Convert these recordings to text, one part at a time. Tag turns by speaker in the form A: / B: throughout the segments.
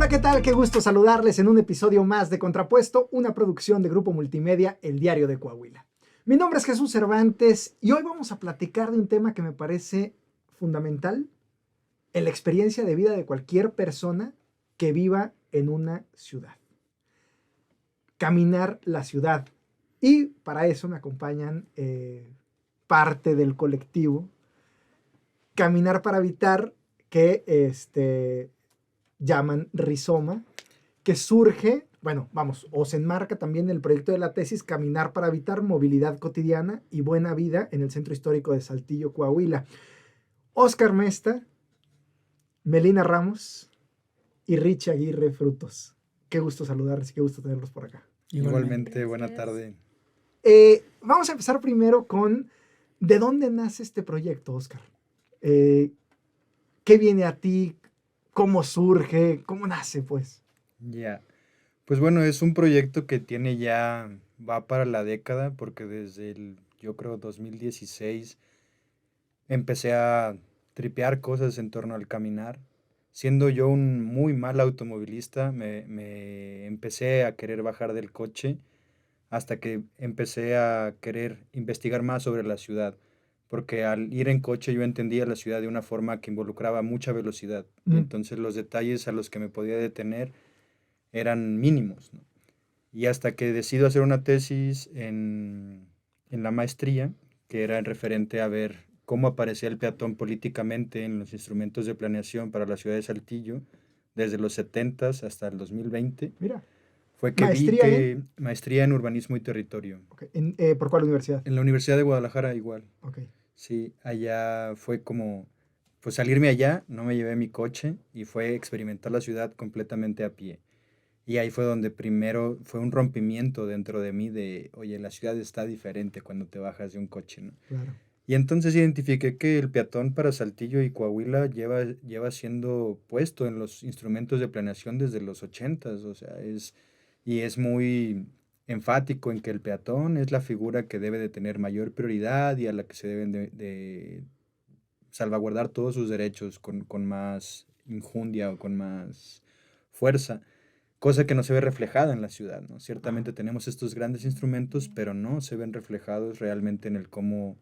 A: Hola, ¿qué tal? Qué gusto saludarles en un episodio más de Contrapuesto, una producción de Grupo Multimedia, El Diario de Coahuila. Mi nombre es Jesús Cervantes y hoy vamos a platicar de un tema que me parece fundamental en la experiencia de vida de cualquier persona que viva en una ciudad. Caminar la ciudad. Y para eso me acompañan parte del colectivo Caminar para Habitar, que llaman Rizoma, que surge, o se enmarca también en el proyecto de la tesis Caminar para Habitar, Movilidad Cotidiana y Buena Vida en el Centro Histórico de Saltillo, Coahuila. Óscar Mesta, Melina Ramos y Richie Aguirre Frutos. Qué gusto saludarles y qué gusto tenerlos por acá.
B: Igualmente, buena tarde.
A: Vamos a empezar primero con ¿de dónde nace este proyecto, Óscar? ¿Qué viene a ti? ¿Cómo surge? ¿Cómo nace, pues?
B: Ya. Pues bueno, es un proyecto que tiene ya, va para la década, porque desde yo creo, 2016 empecé a tripear cosas en torno al caminar. Siendo yo un muy mal automovilista, me empecé a querer bajar del coche hasta que empecé a querer investigar más sobre la ciudad, porque al ir en coche yo entendía la ciudad de una forma que involucraba mucha velocidad, y entonces los detalles a los que me podía detener eran mínimos, ¿no? Y hasta que decido hacer una tesis en la maestría, que era en referente a ver cómo aparecía el peatón políticamente en los instrumentos de planeación para la ciudad de Saltillo, desde los 70s hasta el 2020,
A: Mira,
B: fue que vi
A: maestría en...
B: que maestría en urbanismo y territorio.
A: Okay. ¿Por cuál universidad?
B: En la Universidad de Guadalajara igual.
A: Ok.
B: Sí, allá fue como, pues salirme allá, no me llevé mi coche y fue experimentar la ciudad completamente a pie. Y ahí fue donde primero fue un rompimiento dentro de mí de, oye, la ciudad está diferente cuando te bajas de un coche, ¿no?
A: Claro.
B: Y entonces identifiqué que el peatón para Saltillo y Coahuila lleva siendo puesto en los instrumentos de planeación desde los 80s, o sea, y es muy enfático en que el peatón es la figura que debe de tener mayor prioridad y a la que se deben de salvaguardar todos sus derechos con más injundia o con más fuerza, cosa que no se ve reflejada en la ciudad, ¿no? Ciertamente tenemos estos grandes instrumentos, pero no se ven reflejados realmente en el cómo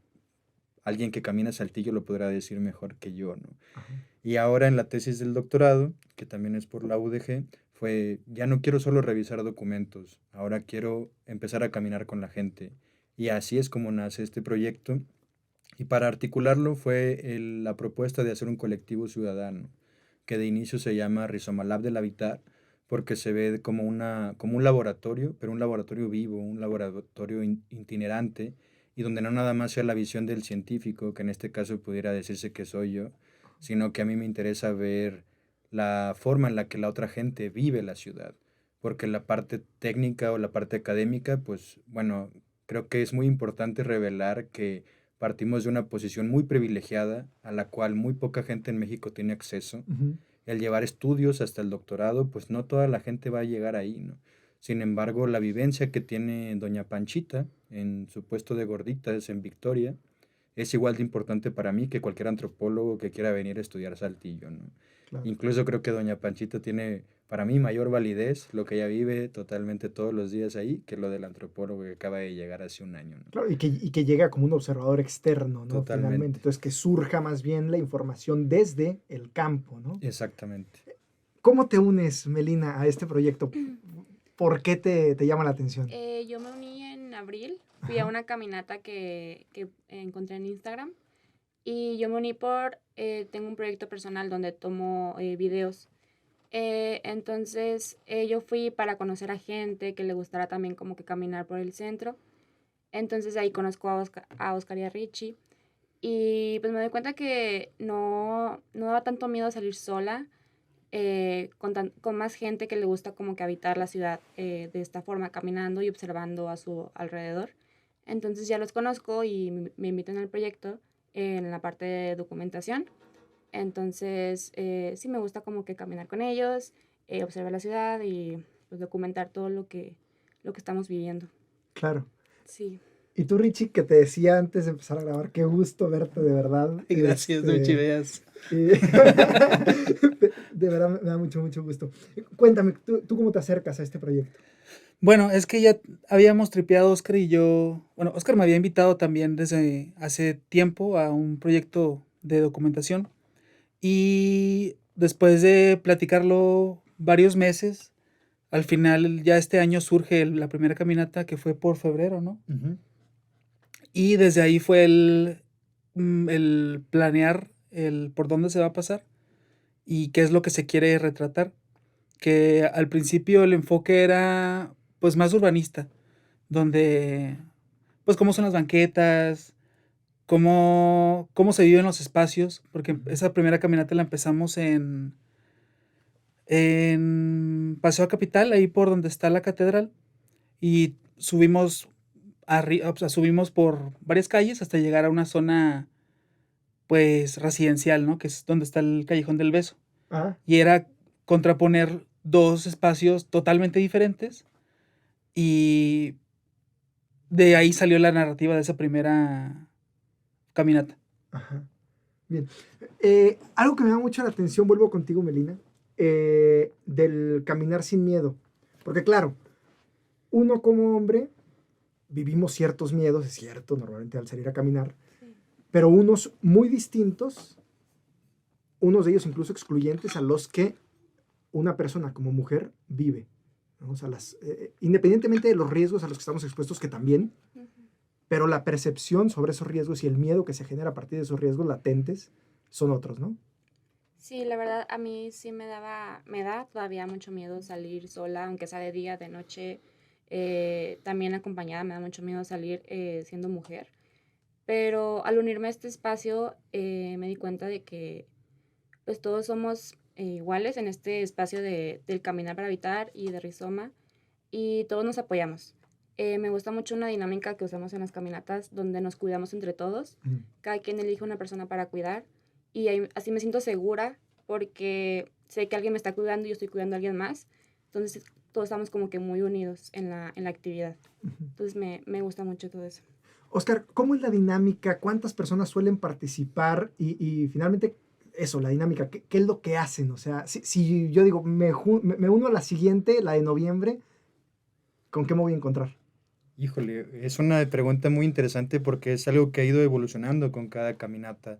B: alguien que camina Saltillo lo podrá decir mejor que yo, ¿no?
A: Ajá.
B: Y ahora en la tesis del doctorado, que también es por la UDG, fue, ya no quiero solo revisar documentos, ahora quiero empezar a caminar con la gente. Y así es como nace este proyecto. Y para articularlo fue la propuesta de hacer un colectivo ciudadano, que de inicio se llama Rizomalab del Habitar, porque se ve como, como un laboratorio, pero un laboratorio vivo, un laboratorio itinerante, y donde no nada más sea la visión del científico, que en este caso pudiera decirse que soy yo, sino que a mí me interesa ver la forma en la que la otra gente vive la ciudad, porque la parte técnica o la parte académica, pues bueno, creo que es muy importante revelar que partimos de una posición muy privilegiada a la cual muy poca gente en México tiene acceso.
A: Uh-huh.
B: El llevar estudios hasta el doctorado, pues no toda la gente va a llegar ahí, ¿no? Sin embargo, la vivencia que tiene doña Panchita en su puesto de gorditas en Victoria es igual de importante para mí que cualquier antropólogo que quiera venir a estudiar Saltillo, ¿no?
A: Claro.
B: Incluso creo que doña Panchita tiene para mí mayor validez lo que ella vive totalmente todos los días ahí que lo del antropólogo que acaba de llegar hace un año, ¿no?
A: Claro, y que llega como un observador externo, ¿no? Finalmente.
B: Totalmente.
A: Entonces, que surja más bien la información desde el campo, ¿no?
B: Exactamente.
A: ¿Cómo te unes, Melina, a este proyecto? ¿Por qué te llama la atención?
C: Yo me uní en abril, fui
A: Ajá.
C: a una caminata que encontré en Instagram y yo me uní tengo un proyecto personal donde tomo videos. Entonces yo fui para conocer a gente que le gustara también como que caminar por el centro. Entonces ahí conozco a Oscar y a Richie y pues me doy cuenta que no daba tanto miedo salir sola con más gente que le gusta como que habitar la ciudad de esta forma, caminando y observando a su alrededor. Entonces ya los conozco y me invitan al proyecto en la parte de documentación. Entonces sí me gusta como que caminar con ellos, observar la ciudad y pues, documentar todo lo que estamos viviendo.
A: Claro.
C: Sí.
A: Y tú, Richie, que te decía antes de empezar a grabar, qué gusto verte, de verdad.
D: Gracias, Duchiveas.
A: De verdad me da mucho, mucho gusto. Cuéntame, ¿tú cómo te acercas a este proyecto?
D: Bueno, es que ya habíamos tripeado Oscar y yo. Bueno, Oscar me había invitado también desde hace tiempo a un proyecto de documentación. Y después de platicarlo varios meses, al final ya este año surge la primera caminata que fue por febrero, ¿no?
B: Ujú.
D: Y desde ahí fue el planear el por dónde se va a pasar y qué es lo que se quiere retratar. Que al principio el enfoque era pues más urbanista, donde pues cómo son las banquetas, cómo se viven los espacios, porque esa primera caminata la empezamos en Paseo a Capital, ahí por donde está la catedral, y subimos o sea, subimos por varias calles hasta llegar a una zona pues residencial, ¿no? Que es donde está el Callejón del Beso.
A: Ah,
D: Y era contraponer dos espacios totalmente diferentes y de ahí salió la narrativa de esa primera caminata.
A: ajá. Bien. Algo que me da mucho la atención, vuelvo contigo, Melina, del caminar sin miedo. Porque claro, uno como hombre vivimos ciertos miedos, es cierto, normalmente al salir a caminar, pero unos muy distintos, unos de ellos incluso excluyentes a los que una persona como mujer vive, ¿no? O sea, independientemente de los riesgos a los que estamos expuestos, que también, pero la percepción sobre esos riesgos y el miedo que se genera a partir de esos riesgos latentes son otros, ¿no?
C: Sí, la verdad a mí sí me da todavía mucho miedo salir sola, aunque sea de día, de noche, también acompañada, me da mucho miedo salir siendo mujer. Pero al unirme a este espacio me di cuenta de que pues todos somos iguales en este espacio del Caminar para Habitar y de Rizoma y todos nos apoyamos. Me gusta mucho una dinámica que usamos en las caminatas donde nos cuidamos entre todos.
A: Ujú.
C: Cada quien elige una persona para cuidar y así me siento segura porque sé que alguien me está cuidando y yo estoy cuidando a alguien más. Entonces todos estamos como que muy unidos en la actividad.
A: Ujú.
C: Entonces me gusta mucho todo eso.
A: Oscar, ¿cómo es la dinámica? ¿Cuántas personas suelen participar? Y finalmente, eso, la dinámica, ¿qué es lo que hacen? O sea, si yo digo, me uno a la siguiente, la de noviembre, ¿con qué me voy a encontrar?
B: Híjole, es una pregunta muy interesante porque es algo que ha ido evolucionando con cada caminata.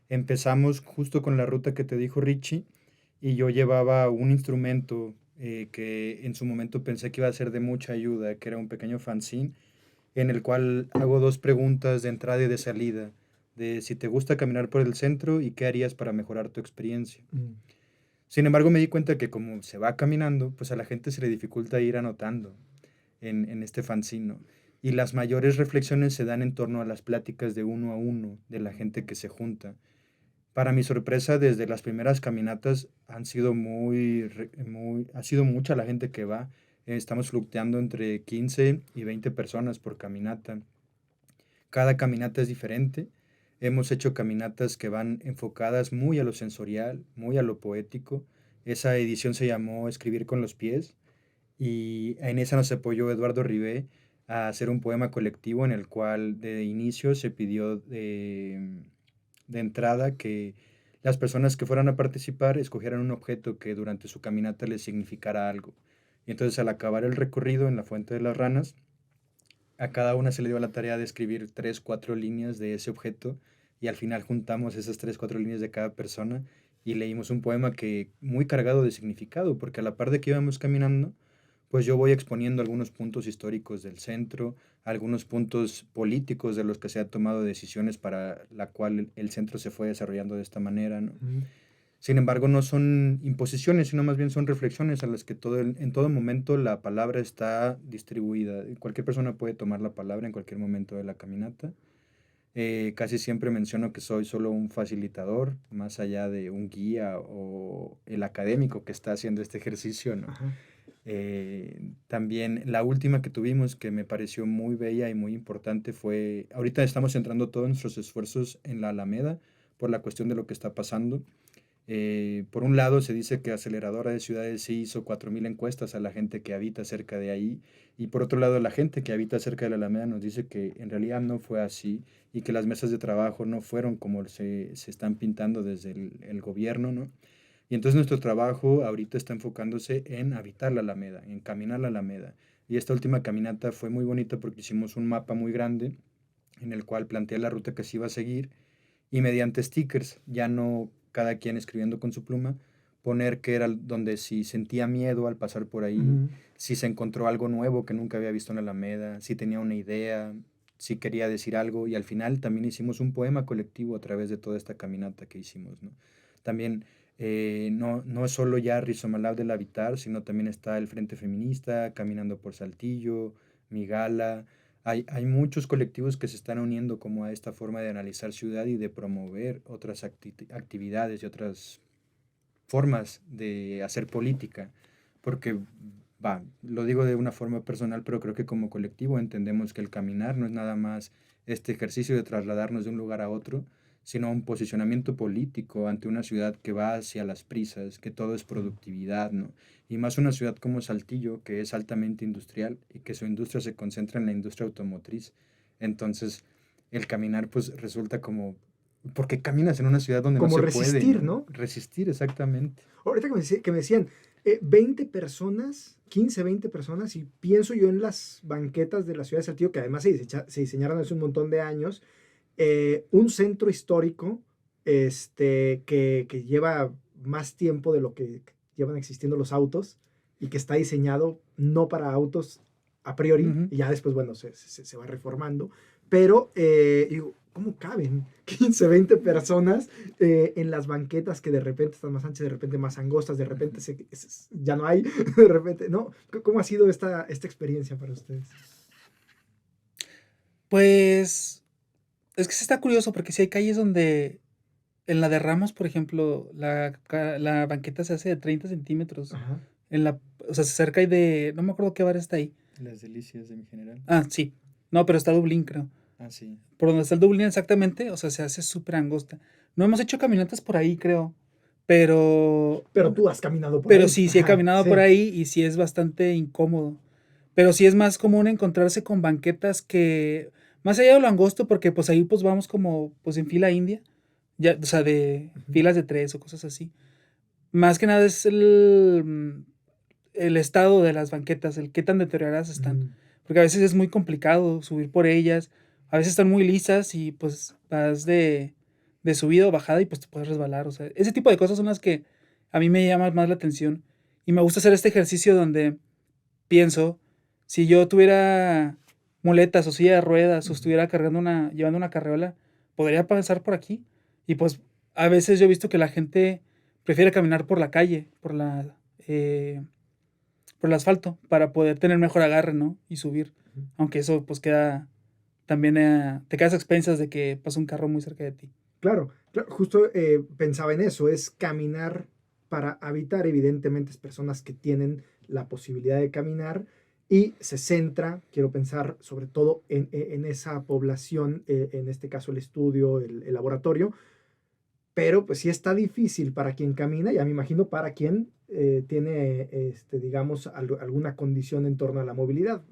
B: Empezamos justo con la ruta que te dijo Richie y yo llevaba un instrumento que en su momento pensé que iba a ser de mucha ayuda, que era un pequeño fanzine en el cual hago dos preguntas de entrada y de salida, de si te gusta caminar por el centro y qué harías para mejorar tu experiencia.
A: Mm.
B: Sin embargo, me di cuenta que como se va caminando, pues a la gente se le dificulta ir anotando en este fanzine, ¿no? Y las mayores reflexiones se dan en torno a las pláticas de uno a uno de la gente que se junta. Para mi sorpresa, desde las primeras caminatas han sido ha sido mucha la gente que va. Estamos fluctuando entre 15 y 20 personas por caminata. Cada caminata es diferente. Hemos hecho caminatas que van enfocadas muy a lo sensorial, muy a lo poético. Esa edición se llamó Escribir con los pies y en esa nos apoyó Eduardo Ribé a hacer un poema colectivo en el cual de inicio se pidió de entrada que las personas que fueran a participar escogieran un objeto que durante su caminata les significara algo. Y entonces al acabar el recorrido en la Fuente de las Ranas, a cada una se le dio la tarea de escribir 3, 4 líneas de ese objeto y al final juntamos esas 3, 4 líneas de cada persona y leímos un poema que muy cargado de significado, porque a la par de que íbamos caminando, pues yo voy exponiendo algunos puntos históricos del centro, algunos puntos políticos de los que se han tomado decisiones para la cual el centro se fue desarrollando de esta manera, ¿no?
A: Mm.
B: Sin embargo, no son imposiciones, sino más bien son reflexiones a las que en todo momento la palabra está distribuida. Cualquier persona puede tomar la palabra en cualquier momento de la caminata. Casi siempre menciono que soy solo un facilitador, más allá de un guía o el académico que está haciendo este ejercicio, ¿no?
A: Ajá.
B: También la última que tuvimos que me pareció muy bella y muy importante fue, ahorita estamos centrando todos nuestros esfuerzos en la Alameda por la cuestión de lo que está pasando Por un lado se dice que Aceleradora de Ciudades sí hizo 4.000 encuestas a la gente que habita cerca de ahí, y por otro lado la gente que habita cerca de la Alameda nos dice que en realidad no fue así y que las mesas de trabajo no fueron como se están pintando desde el gobierno, ¿no? Y entonces nuestro trabajo ahorita está enfocándose en habitar la Alameda, en caminar la Alameda. Y esta última caminata fue muy bonita porque hicimos un mapa muy grande en el cual planteé la ruta que se iba a seguir, y mediante stickers, ya no cada quien escribiendo con su pluma, poner que era donde si sentía miedo al pasar por ahí,
A: Ujú.
B: si se encontró algo nuevo que nunca había visto en la Alameda, si tenía una idea, si quería decir algo, y al final también hicimos un poema colectivo a través de toda esta caminata que hicimos, ¿no? También no es solo ya Rizomalab del Habitar, sino también está el Frente Feminista, Caminando por Saltillo, Migala. Hay muchos colectivos que se están uniendo como a esta forma de analizar ciudad y de promover otras actividades y otras formas de hacer política, porque, lo digo de una forma personal, pero creo que como colectivo entendemos que el caminar no es nada más este ejercicio de trasladarnos de un lugar a otro, sino un posicionamiento político ante una ciudad que va hacia las prisas, que todo es productividad, ¿no? Y más una ciudad como Saltillo, que es altamente industrial y que su industria se concentra en la industria automotriz. Entonces, el caminar pues resulta como, porque caminas en una ciudad donde no
A: Como
B: se puede,
A: resistir,
B: ¿no?
A: ¿no?
B: Resistir, exactamente.
A: Ahorita que me decían, 20 personas, 15, 20 personas, y pienso yo en las banquetas de la ciudad de Saltillo, que además se diseñaron hace un montón de años, un centro histórico que lleva más tiempo de lo que llevan existiendo los autos, y que está diseñado no para autos a priori,
D: Ujú.
A: y ya después, bueno, se va reformando, pero digo, ¿cómo caben 15, 20 personas en las banquetas que de repente están más anchas, de repente más angostas, de repente ya no hay, de repente, ¿no? ¿Cómo ha sido esta experiencia para ustedes?
D: Pues es que sí está curioso porque si hay calles donde en la de Ramos, por ejemplo, la banqueta se hace de 30 centímetros.
A: Ajá.
D: En la, o sea, se acerca y de, no me acuerdo qué bar está ahí.
B: Las delicias de mi general.
D: Ah, sí. No, pero está Dublín, creo.
B: Ah, sí.
D: Por donde está el Dublín exactamente, o sea, se hace súper angosta. No hemos hecho caminatas por ahí, creo. Pero,
A: Pero tú has caminado por
D: pero
A: ahí.
D: sí, sí he
A: Ajá,
D: caminado por
A: sí.
D: ahí y sí es bastante incómodo. Pero sí es más común encontrarse con banquetas que, más allá de lo angosto, porque pues ahí pues vamos como pues en fila india, ya, o sea, de
A: Ujú.
D: filas de 3 o cosas así. Más que nada es el estado de las banquetas, el qué tan deterioradas están.
A: Ujú.
D: Porque a veces es muy complicado subir por ellas, a veces están muy lisas y pues vas de subida o bajada y pues te puedes resbalar. O sea, ese tipo de cosas son las que a mí me llaman más la atención. Y me gusta hacer este ejercicio donde pienso, si yo tuviera muletas o silla de ruedas o
A: Ujú.
D: estuviera llevando una carreola, podría pasar por aquí. Y pues a veces yo he visto que la gente prefiere caminar por la calle, por el asfalto, para poder tener mejor agarre, ¿no? Y subir.
A: Ujú.
D: Aunque eso pues queda también, te quedas a expensas de que pasa un carro muy cerca de ti.
A: Claro, justo pensaba en eso, es caminar para habitar. Evidentemente es personas que tienen la posibilidad de caminar, y se centra, quiero pensar, sobre todo en esa población, en este caso el estudio, el laboratorio, pero pues sí está difícil para quien camina, ya me imagino para quien tiene, digamos, alguna condición en torno a la movilidad.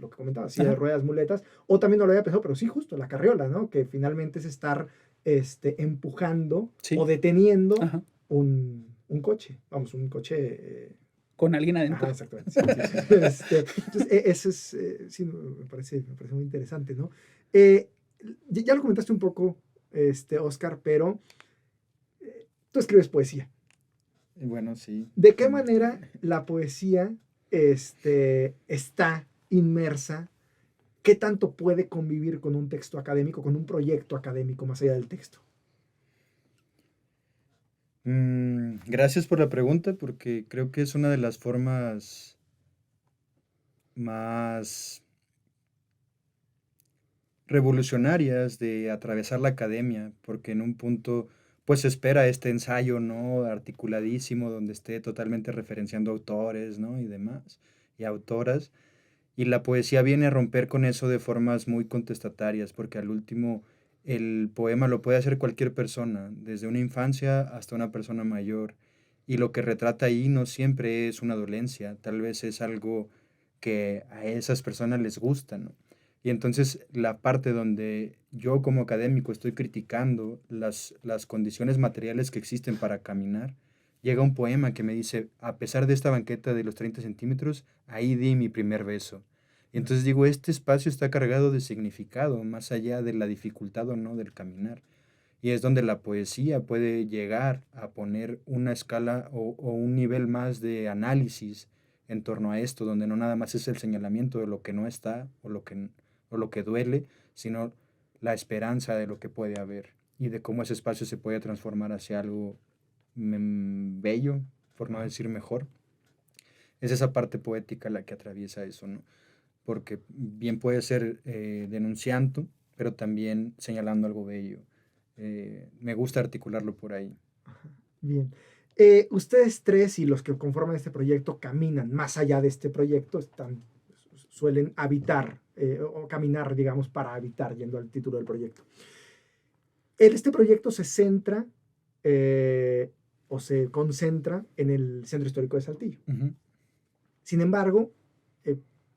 A: Lo que comentaba, silla de
D: Ajá.
A: ruedas, muletas, o también no lo había pensado, pero sí, justo la carriola, ¿no? Que finalmente es estar empujando o
D: Sí.
A: deteniendo
D: Ajá.
A: un coche, vamos, un coche.
D: Con alguien
A: Ajá,
D: adentro.
A: exactamente. Sí, sí, sí. Entonces, eso es, sí, me parece muy interesante, ¿no? Eh, ya lo comentaste un poco, Oscar, pero tú escribes poesía.
B: Bueno, sí.
A: ¿De qué manera la poesía está inmersa? ¿Qué tanto puede convivir con un texto académico, con un proyecto académico más allá del texto?
B: Gracias por la pregunta, porque creo que es una de las formas más revolucionarias de atravesar la academia, porque en un punto pues se espera este ensayo, ¿no? Articuladísimo, donde esté totalmente referenciando autores, ¿no? Y demás, y autoras. Y la poesía viene a romper con eso de formas muy contestatarias, porque al último el poema lo puede hacer cualquier persona, desde una infancia hasta una persona mayor. Y lo que retrata ahí no siempre es una dolencia, tal vez es algo que a esas personas les gusta, ¿no? Y entonces la parte donde yo como académico estoy criticando las condiciones materiales que existen para caminar, llega un poema que me dice, a pesar de esta banqueta de los 30 centímetros, ahí di mi primer beso. Y entonces digo, este espacio está cargado de significado, más allá de la dificultad o no del caminar. Y es donde la poesía puede llegar a poner una escala o un nivel más de análisis en torno a esto, donde no nada más es el señalamiento de lo que no está o lo que duele, sino la esperanza de lo que puede haber y de cómo ese espacio se puede transformar hacia algo bello, por no decir mejor. Es esa parte poética la que atraviesa eso, ¿no? Porque bien puede ser denunciando, pero también señalando algo bello. Me gusta articularlo por ahí.
A: Ajá, bien. Ustedes tres y los que conforman este proyecto caminan más allá de este proyecto, suelen habitar o caminar, digamos, para habitar, yendo al título del proyecto. Este proyecto se centra o se concentra en el Centro Histórico de Saltillo.
B: Uh-huh.
A: Sin embargo,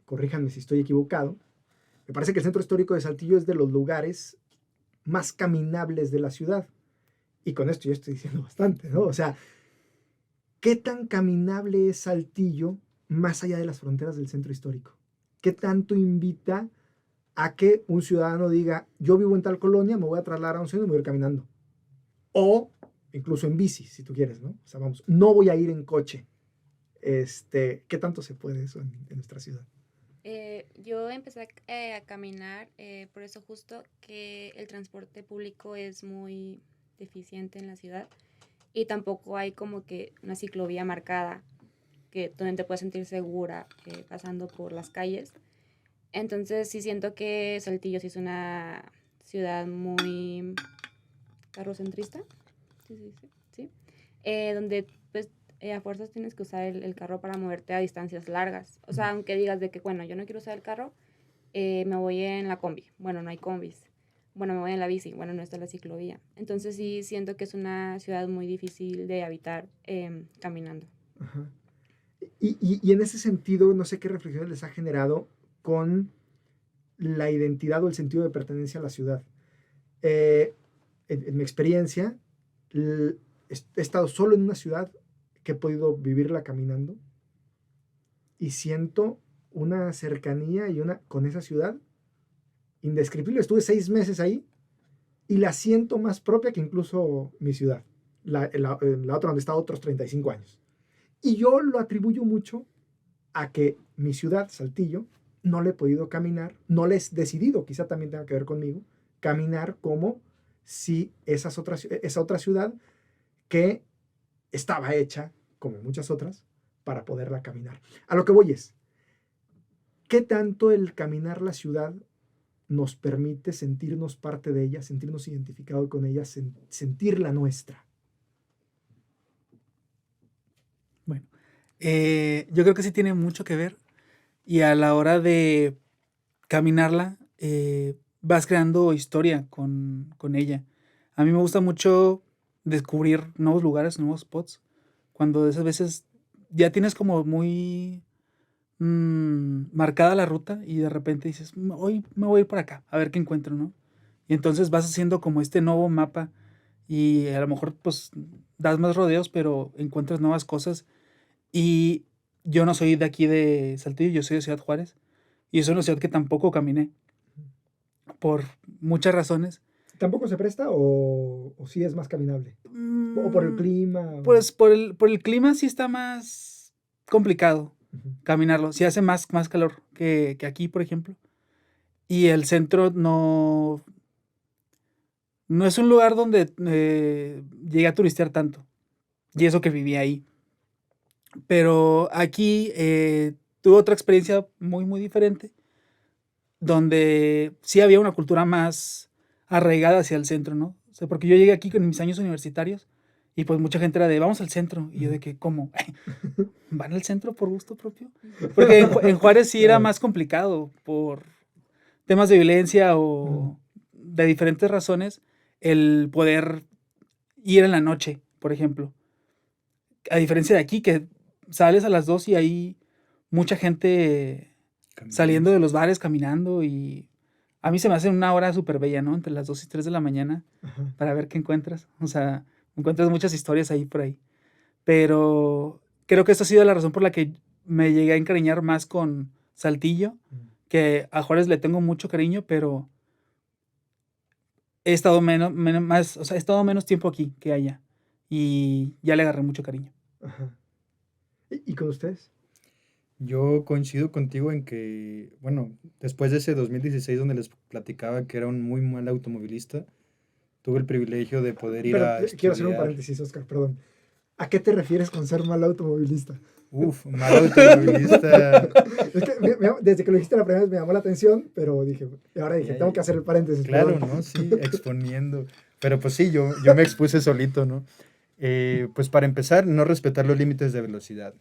A: corríjanme si estoy equivocado, me parece que el Centro Histórico de Saltillo es de los lugares más caminables de la ciudad. Y con esto yo estoy diciendo bastante, ¿no? O sea, ¿qué tan caminable es Saltillo más allá de las fronteras del centro histórico? ¿Qué tanto invita a que un ciudadano diga, yo vivo en tal colonia, me voy a trasladar a un centro y me voy a ir caminando? O incluso en bici, si tú quieres, ¿no? O sea, vamos, no voy a ir en coche. ¿Qué tanto se puede eso en nuestra ciudad?
C: Yo empecé a caminar, por eso justo que el transporte público es muy deficiente en la ciudad y tampoco hay como que una ciclovía marcada donde te puedes sentir segura pasando por las calles. Entonces sí siento que Saltillo sí es una ciudad muy carrocentrista, sí. Donde pues a fuerzas tienes que usar el carro para moverte a distancias largas. O sea, aunque digas de que, bueno, yo no quiero usar el carro, me voy en la combi. Bueno, no hay combis. Bueno, me voy en la bici. Bueno, no está la ciclovía. Entonces sí siento que es una ciudad muy difícil de habitar caminando.
A: Ajá. Y en ese sentido, no sé qué reflexiones les ha generado con la identidad o el sentido de pertenencia a la ciudad. En mi experiencia, he estado solo en una ciudad que he podido vivirla caminando y siento una cercanía con esa ciudad indescriptible. Estuve 6 meses ahí y la siento más propia que incluso mi ciudad, la otra donde he estado otros 35 años. Y yo lo atribuyo mucho a que mi ciudad, Saltillo, no le he podido caminar, no le he decidido, quizá también tenga que ver conmigo, caminar como si esa otra ciudad que estaba hecha, como muchas otras, para poderla caminar. A lo que voy es, ¿qué tanto el caminar la ciudad nos permite sentirnos parte de ella, sentirnos identificados con ella, sentirla nuestra?
D: Bueno, yo creo que sí tiene mucho que ver y a la hora de caminarla vas creando historia con ella. A mí me gusta mucho descubrir nuevos lugares, nuevos spots, cuando esas veces ya tienes como muy marcada la ruta y de repente dices, hoy me voy a ir por acá, a ver qué encuentro, ¿no? Y entonces vas haciendo como este nuevo mapa y a lo mejor pues das más rodeos, pero encuentras nuevas cosas. Y yo no soy de aquí de Saltillo, yo soy de Ciudad Juárez y es una ciudad que tampoco caminé por muchas razones.
A: ¿Tampoco se presta o sí es más caminable? ¿O por el clima?
D: Pues por el clima sí está más complicado caminarlo. Sí hace más calor que aquí, por ejemplo. Y el centro no es un lugar donde llegué a turistear tanto. Y eso que viví ahí. Pero aquí tuve otra experiencia muy, muy diferente. Donde sí había una cultura más arraigada hacia el centro, ¿no? O sea, porque yo llegué aquí con mis años universitarios y pues mucha gente era de, vamos al centro. Y yo de que, ¿cómo? ¿Van al centro por gusto propio? Porque en Juárez sí era más complicado por temas de violencia o de diferentes razones, el poder ir en la noche, por ejemplo. A diferencia de aquí, que sales a las 2 y hay mucha gente
B: Caminando.
D: saliendo de los bares, caminando, y a mí se me hace una hora súper bella, ¿no? Entre las 2 y 3 de la mañana,
A: Ajá.
D: para ver qué encuentras. O sea, encuentras muchas historias ahí por ahí. Pero creo que esta ha sido la razón por la que me llegué a encariñar más con Saltillo, que a Juárez le tengo mucho cariño, pero he estado he estado menos tiempo aquí que allá. Y ya le agarré mucho cariño.
A: Ajá. ¿Y con ustedes?
B: Yo coincido contigo en que, bueno, después de ese 2016 donde les platicaba que era un muy mal automovilista, tuve el privilegio de poder ir
A: Pero
B: a
A: quiero hacer un
B: estudiar.
A: paréntesis, Oscar, perdón. ¿A qué te refieres con ser mal automovilista?
B: Uf, mal automovilista.
A: Es que desde que lo dijiste la primera vez me llamó la atención, pero dije, y ahora dije,
B: Ya,
A: tengo que hacer el paréntesis.
B: Claro,
A: perdón.
B: ¿no? Sí, exponiendo. Pero pues sí, yo me expuse solito, ¿no? Pues para empezar, no respetar los límites de velocidad.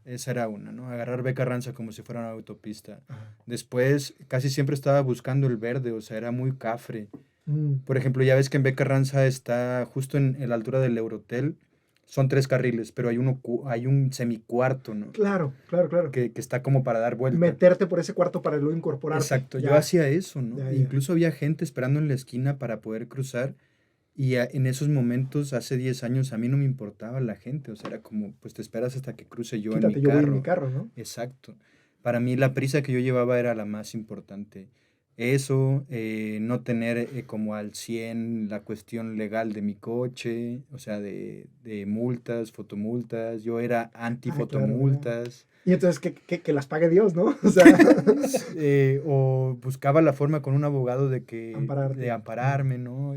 B: Esa era una, ¿no? Agarrar B. Carranza como si fuera una autopista.
A: Ajá.
B: Después, casi siempre estaba buscando el verde, o sea, era muy cafre.
A: Mm,
B: Por ejemplo, ya ves que en B. Carranza está justo en la altura del Eurotel. Son 3 carriles, pero hay un semicuarto, ¿no?
A: claro, claro, claro.
B: Que está como para dar vuelta.
A: Meterte por ese cuarto para luego incorporarte.
B: Exacto, yo
A: Ya.
B: hacía eso, ¿no?
A: Ya, ya.
B: Incluso había gente esperando en la esquina para poder cruzar y en esos momentos, hace 10 años, a mí no me importaba la gente, o sea, era como, pues te esperas hasta que cruce yo
A: Quítate,
B: en mi
A: yo voy en
B: carro.
A: mi carro, ¿no?
B: Exacto. Para mí la prisa que yo llevaba era la más importante. Eso, no tener como al 100 la cuestión legal de mi coche, o sea, de multas, fotomultas. Yo era anti
A: Claro,
B: fotomultas.
A: Y entonces que las pague Dios, ¿no? O sea,
B: O buscaba la forma con un abogado
A: ampararte.
B: de ampararme, ¿no?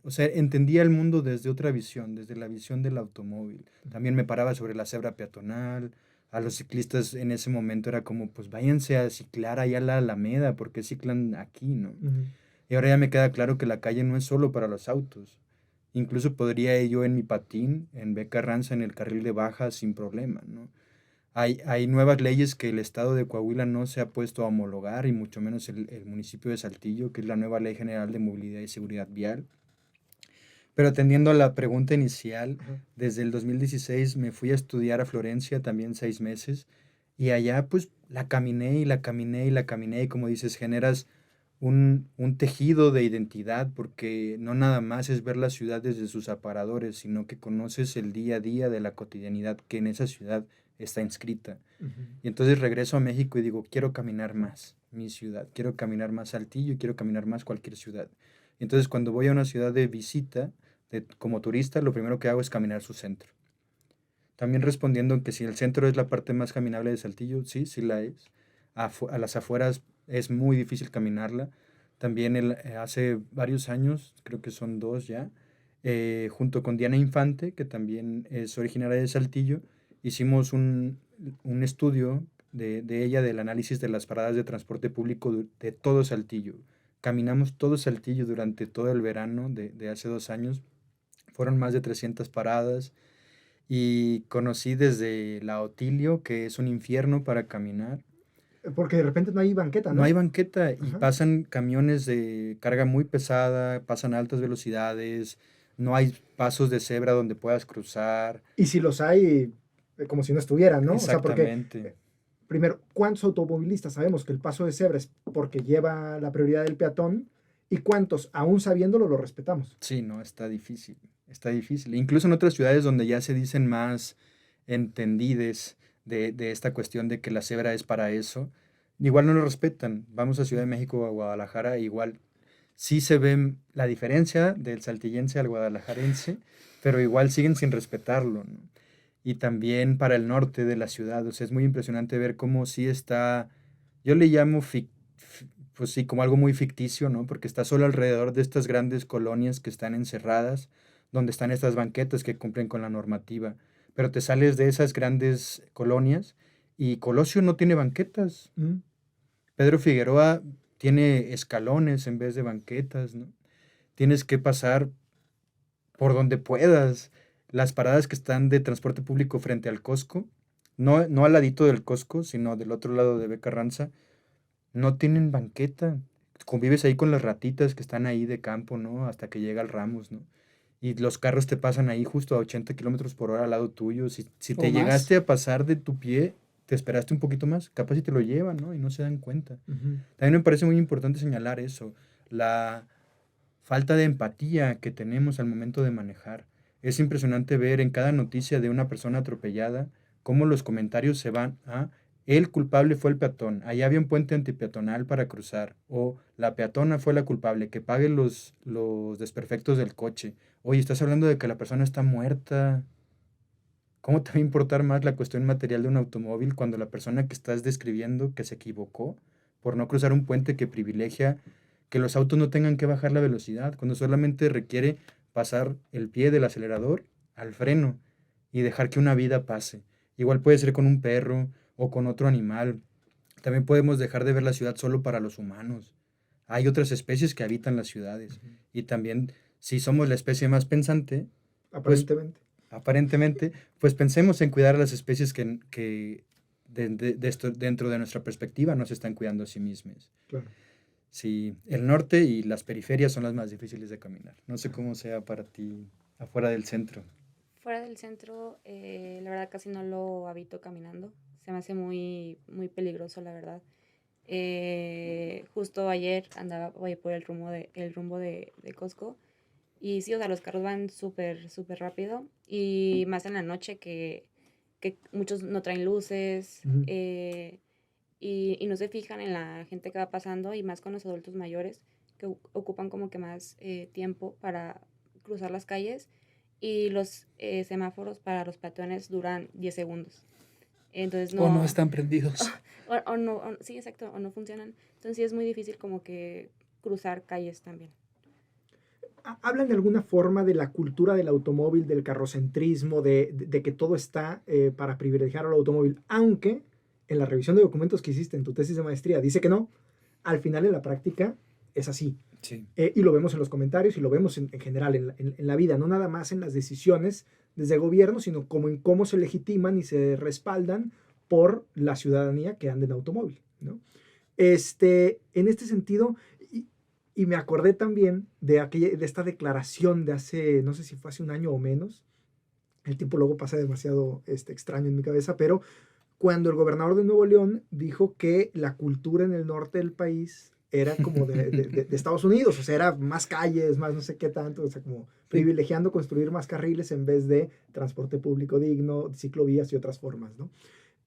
B: O sea, entendía el mundo desde otra visión, desde la visión del automóvil. También me paraba sobre la cebra peatonal. A los ciclistas en ese momento era como, pues váyanse a ciclar allá a la Alameda, porque ciclan aquí, ¿no?
A: Ujú.
B: Y ahora ya me queda claro que la calle no es solo para los autos. Incluso podría ir yo en mi patín, en B. Carranza, en el carril de baja sin problema, ¿no? Hay nuevas leyes que el estado de Coahuila no se ha puesto a homologar, y mucho menos el municipio de Saltillo, que es la nueva Ley General de Movilidad y Seguridad Vial. Pero atendiendo a la pregunta inicial,
A: Ajá.
B: desde el 2016 me fui a estudiar a Florencia también 6 meses, y allá pues la caminé y la caminé y la caminé, y como dices, generas un tejido de identidad, porque no nada más es ver la ciudad desde sus aparadores, sino que conoces el día a día de la cotidianidad que en esa ciudad está inscrita.
A: Ujú.
B: Y entonces regreso a México y digo, quiero caminar más mi ciudad, quiero caminar más Saltillo y quiero caminar más cualquier ciudad. Y entonces cuando voy a una ciudad de visita, como turista, lo primero que hago es caminar su centro. También respondiendo en que si el centro es la parte más caminable de Saltillo, sí, sí la es. A las afueras es muy difícil caminarla. También hace varios años, creo que son 2 ya, junto con Diana Infante, que también es originaria de Saltillo, hicimos un estudio de ella del análisis de las paradas de transporte público de todo Saltillo. Caminamos todo Saltillo durante todo el verano de hace 2 años. Fueron más de 300 paradas y conocí desde la Otilio, que es un infierno para caminar.
A: Porque de repente no hay banqueta,
B: No
A: ¿no?
B: hay banqueta y
A: Ajá.
B: pasan camiones de carga muy pesada, pasan a altas velocidades, no hay pasos de cebra donde puedas cruzar.
A: Y si los hay, como si no estuvieran, ¿no? O sea, porque
B: Exactamente.
A: primero, ¿cuántos automovilistas sabemos que el paso de cebra es porque lleva la prioridad del peatón? ¿Y cuántos, aún sabiéndolo, lo respetamos?
B: Sí, no, está difícil, está difícil. Incluso en otras ciudades donde ya se dicen más entendides de esta cuestión de que la cebra es para eso, igual no lo respetan. Vamos a Ciudad de México o a Guadalajara, igual sí se ve la diferencia del saltillense al guadalajarense, pero igual siguen sin respetarlo, ¿no? Y también para el norte de la ciudad, o sea, es muy impresionante ver cómo sí está, yo le llamo, pues sí, como algo muy ficticio, ¿no? Porque está solo alrededor de estas grandes colonias que están encerradas, donde están estas banquetas que cumplen con la normativa, pero te sales de esas grandes colonias y Colosio no tiene banquetas.
A: ¿Mm?
B: Pedro Figueroa tiene escalones en vez de banquetas, ¿no? Tienes que pasar por donde puedas. Las paradas que están de transporte público frente al Costco, no al ladito del Costco, sino del otro lado de B. Carranza, no tienen banqueta. convives ahí con las ratitas que están ahí de campo, ¿no? Hasta que llega el Ramos, ¿no? Y los carros te pasan ahí justo a 80 kilómetros por hora al lado tuyo. Si
D: O
B: te
D: más.
B: llegaste a pasar de tu pie, te esperaste un poquito más, capaz si te lo llevan, ¿no? Y no se dan cuenta.
A: Ujú.
B: También me parece muy importante señalar eso, la falta de empatía que tenemos al momento de manejar. Es impresionante ver en cada noticia de una persona atropellada cómo los comentarios se van a el culpable fue el peatón, allá había un puente antipeatonal para cruzar, o la peatona fue la culpable, que pague los desperfectos del coche. Oye, estás hablando de que la persona está muerta. ¿Cómo te va a importar más la cuestión material de un automóvil cuando la persona que estás describiendo que se equivocó por no cruzar un puente que privilegia que los autos no tengan que bajar la velocidad, cuando solamente requiere pasar el pie del acelerador al freno y dejar que una vida pase? Igual puede ser con un perro o con otro animal. También podemos dejar de ver la ciudad solo para los humanos. Hay otras especies que habitan las ciudades
A: Ujú.
B: y también si somos la especie más pensante, pues
A: Aparentemente.
B: aparentemente, pues pensemos en cuidar a las especies que dentro de nuestra perspectiva no se están cuidando a sí mismas.
A: Claro.
B: Sí, el norte y las periferias son las más difíciles de caminar. No sé cómo sea para ti afuera del centro.
C: Fuera del centro, la verdad casi no lo habito caminando. Se me hace muy, muy peligroso, la verdad. Justo ayer voy por el rumbo de Costco. Y sí, o sea, los carros van súper, súper rápido. Y más en la noche que muchos no traen luces.
A: Ujú.
C: Y no se fijan en la gente que va pasando. Y más con los adultos mayores que ocupan como que más tiempo para cruzar las calles. Y los semáforos para los peatones duran 10 segundos. Entonces
D: O no
C: no,
D: están prendidos.
C: o no, sí, exacto, o no funcionan. Entonces sí es muy difícil como que cruzar calles también.
A: Hablan de alguna forma de la cultura del automóvil, del carrocentrismo, de que todo está para privilegiar al automóvil, aunque en la revisión de documentos que hiciste en tu tesis de maestría dice que no, al final en la práctica es así.
B: Sí.
A: Y lo vemos en los comentarios y lo vemos en general en la vida, no nada más en las decisiones desde gobierno, sino como en cómo se legitiman y se respaldan por la ciudadanía que anda en automóvil, ¿no? En este sentido, y me acordé también de esta declaración de hace, no sé si fue hace un año o menos, el tiempo luego pasa demasiado extraño en mi cabeza, pero cuando el gobernador de Nuevo León dijo que la cultura en el norte del país era como de Estados Unidos, o sea, era más calles, más no sé qué tanto, o sea, como privilegiando construir más carriles en vez de transporte público digno, ciclovías y otras formas, ¿no?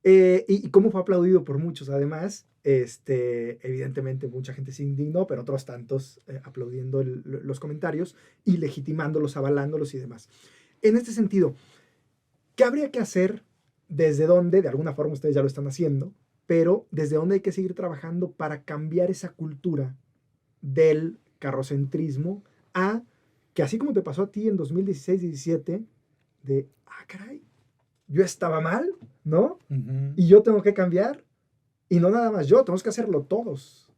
A: Y cómo fue aplaudido por muchos, además, evidentemente mucha gente se indignó, pero otros tantos aplaudiendo los comentarios y legitimándolos, avalándolos y demás. En este sentido, ¿qué habría que hacer? ¿Desde dónde? De alguna forma ustedes ya lo están haciendo, pero ¿desde dónde hay que seguir trabajando para cambiar esa cultura del carrocentrismo a que así como te pasó a ti en 2016-17, de, caray, yo estaba mal, ¿no?
B: Ujú.
A: Y yo tengo que cambiar, y no nada más yo, tenemos que hacerlo todos.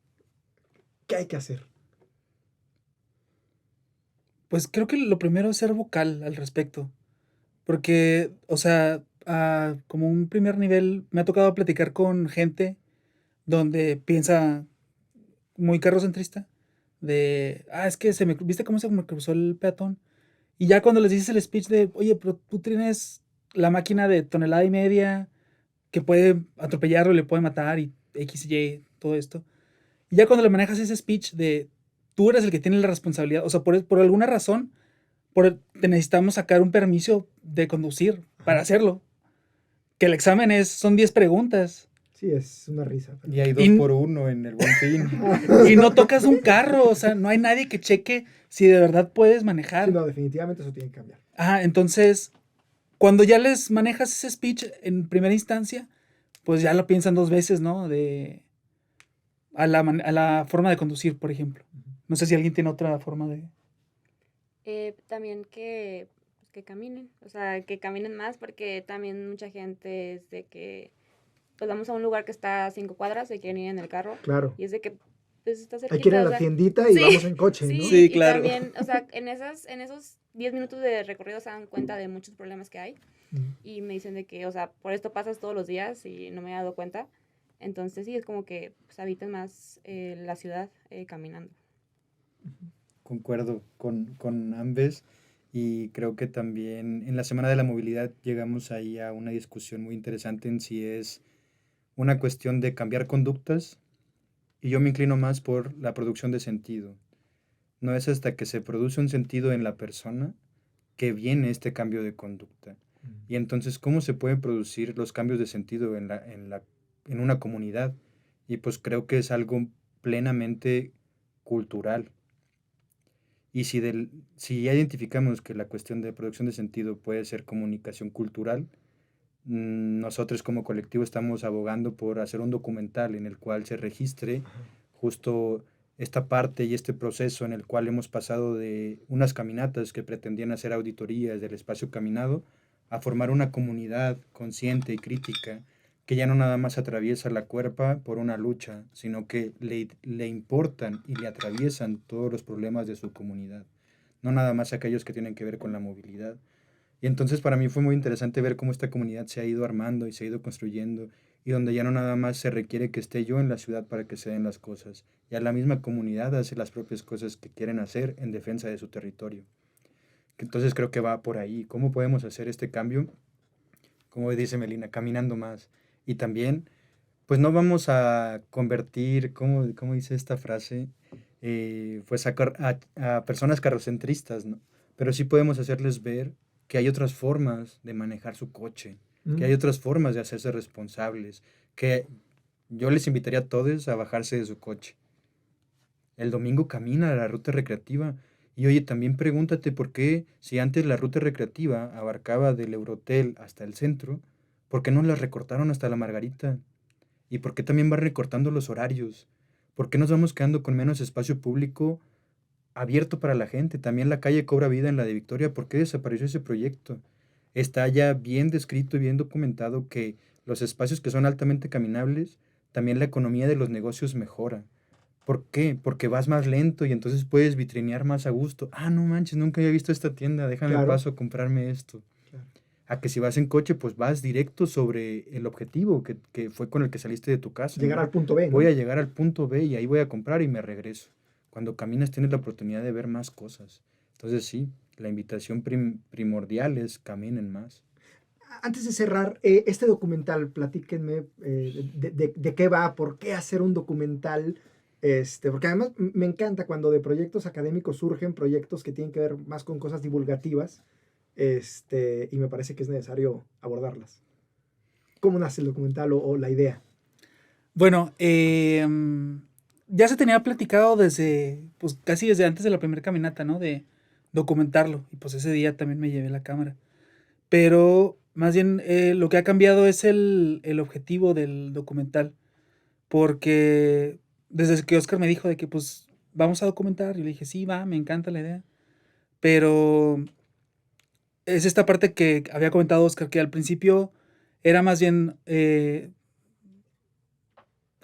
A: ¿Qué hay que hacer?
D: Pues creo que lo primero es ser vocal al respecto. Porque, o sea, como un primer nivel, me ha tocado platicar con gente donde piensa muy carrocentrista, es que ¿viste cómo se me cruzó el peatón? Y ya cuando les dices el speech de, oye, pero tú tienes la máquina de tonelada y media que puede atropellarlo, le puede matar y X y Y, todo esto. Y ya cuando le manejas ese speech de, tú eres el que tiene la responsabilidad, o sea, por alguna razón, te necesitamos sacar un permiso de conducir para hacerlo. Que el examen son 10 preguntas.
A: Sí, es una risa. Pero...
B: Y hay 2 por 1 en el Buen Fin.
D: Y no tocas un carro, o sea, no hay nadie que cheque si de verdad puedes manejar.
A: Sí, no, definitivamente eso tiene que cambiar.
D: Entonces, cuando ya les manejas ese speech en primera instancia, pues ya lo piensan 2 veces, ¿no? A la forma de conducir, por ejemplo. No sé si alguien tiene otra forma de...
C: También que caminen, o sea, que caminen más, porque también mucha gente es de que, pues vamos a un lugar que está a 5 cuadras, se quieren ir en el carro,
A: Claro.
C: y es de que, pues está cerquita.
A: Hay que ir a
C: o
A: la
C: sea,
A: tiendita y
C: sí,
A: vamos en coche,
C: sí,
A: ¿no?
D: Sí,
C: y
D: claro.
C: también, o sea, en esos 10 minutos de recorrido se dan cuenta de muchos problemas que hay, y me dicen de que, o sea, por esto pasas todos los días y no me he dado cuenta. Entonces sí, es como que pues, habitas más la ciudad caminando.
B: Concuerdo con ambes y creo que también en la Semana de la Movilidad llegamos ahí a una discusión muy interesante en si es una cuestión de cambiar conductas y yo me inclino más por la producción de sentido. No es hasta que se produce un sentido en la persona que viene este cambio de conducta. Y entonces, ¿cómo se pueden producir los cambios de sentido en una comunidad? Y pues creo que es algo plenamente cultural. Y si ya identificamos que la cuestión de producción de sentido puede ser comunicación cultural, nosotros como colectivo estamos abogando por hacer un documental en el cual se registre justo esta parte y este proceso en el cual hemos pasado de unas caminatas que pretendían hacer auditorías del espacio caminado a formar una comunidad consciente y crítica que ya no nada más atraviesa la cuerpa por una lucha, sino que le importan y le atraviesan todos los problemas de su comunidad, no nada más aquellos que tienen que ver con la movilidad. Y entonces para mí fue muy interesante ver cómo esta comunidad se ha ido armando y se ha ido construyendo y donde ya no nada más se requiere que esté yo en la ciudad para que se den las cosas. Ya la misma comunidad hace las propias cosas que quieren hacer en defensa de su territorio. Entonces creo que va por ahí. ¿Cómo podemos hacer este cambio? Como dice Melina, caminando más. Y también, pues no vamos a convertir, ¿cómo dice esta frase? Pues a personas carrocentristas, ¿no? Pero sí podemos hacerles ver que hay otras formas de manejar su coche, que hay otras formas de hacerse responsables, que yo les invitaría a todos a bajarse de su coche. El domingo camina a la ruta recreativa y oye, también pregúntate por qué si antes la ruta recreativa abarcaba del Eurotel hasta el centro, ¿por qué no la recortaron hasta la Margarita? ¿Y por qué también van recortando los horarios? ¿Por qué nos vamos quedando con menos espacio público abierto para la gente? También la calle Cobra Vida en la de Victoria. ¿Por qué desapareció ese proyecto? Está ya bien descrito y bien documentado que los espacios que son altamente caminables, también la economía de los negocios mejora. ¿Por qué? Porque vas más lento y entonces puedes vitrinear más a gusto. Ah, no manches, nunca había visto esta tienda, déjame
A: Claro.
B: paso a comprarme esto.
A: Claro.
B: A que si vas en coche, pues vas directo sobre el objetivo que fue con el que saliste de tu casa.
A: Llegar
B: ¿no?
A: al punto B, ¿no?
B: Voy a llegar al punto B y ahí voy a comprar y me regreso. Cuando caminas tienes la oportunidad de ver más cosas. Entonces sí, la invitación primordial es caminen más.
A: Antes de cerrar, este documental, platíquenme de qué va, por qué hacer un documental, porque además me encanta cuando de proyectos académicos surgen proyectos que tienen que ver más con cosas divulgativas, y me parece que es necesario abordarlas. ¿Cómo nace el documental o la idea?
D: Bueno, ya se tenía platicado pues casi desde antes de la primera caminata, ¿no? De documentarlo. Y pues ese día también me llevé la cámara. Pero más bien lo que ha cambiado es el objetivo del documental. Porque desde que Oscar me dijo de que pues vamos a documentar, yo le dije, sí, va, me encanta la idea. Pero es esta parte que había comentado Oscar, que al principio era más bien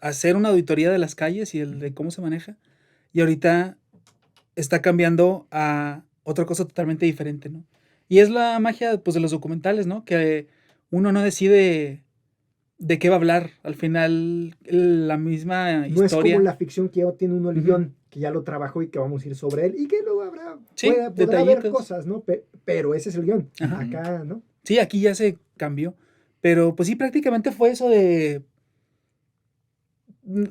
D: hacer una auditoría de las calles y de cómo se maneja. Y ahorita está cambiando a otra cosa totalmente diferente, ¿no? Y es la magia, pues, de los documentales, ¿no? Que uno no decide de qué va a hablar. Al final, la misma
A: No es
D: historia.
A: como la ficción que ya tiene uno el
D: Ujú.
A: guión, que ya lo trabajó y que vamos a ir sobre él, y que luego
D: Sí,
A: podrá haber
D: detallitos.
A: cosas, ¿no? Pero ese es el guión.
D: Ajá.
A: Acá, ¿no?
D: Sí, aquí ya se cambió. Pero pues sí, prácticamente fue eso de.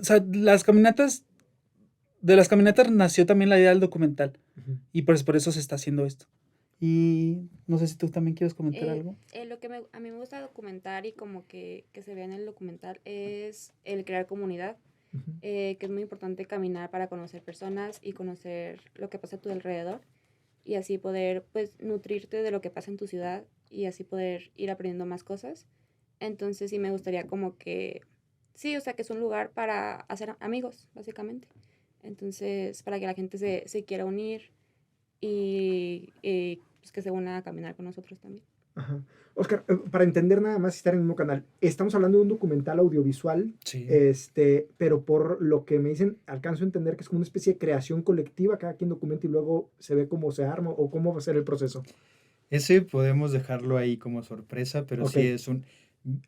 D: O sea, de las caminatas nació también la idea del documental.
A: Ujú.
D: Y pues por eso se está haciendo esto. Y no sé si tú también quieres comentar algo.
C: Lo que a mí me gusta documentar y como que se vea en el documental es el crear comunidad,
A: Ujú.
C: que es muy importante caminar para conocer personas y conocer lo que pasa a tu alrededor y así poder pues nutrirte de lo que pasa en tu ciudad y así poder ir aprendiendo más cosas. Entonces sí me gustaría como que, sí, o sea que es un lugar para hacer amigos, básicamente. Entonces para que la gente se quiera unir y pues que se una a caminar con nosotros también.
A: Ajá. Oscar, para entender nada más y estar en el mismo canal, estamos hablando de un documental audiovisual,
B: Sí.
A: pero por lo que me dicen, alcanzo a entender que es como una especie de creación colectiva, cada quien documenta y luego se ve cómo se arma o cómo va a ser el proceso.
B: Ese podemos dejarlo ahí como sorpresa, pero
A: Ok.
B: sí es un...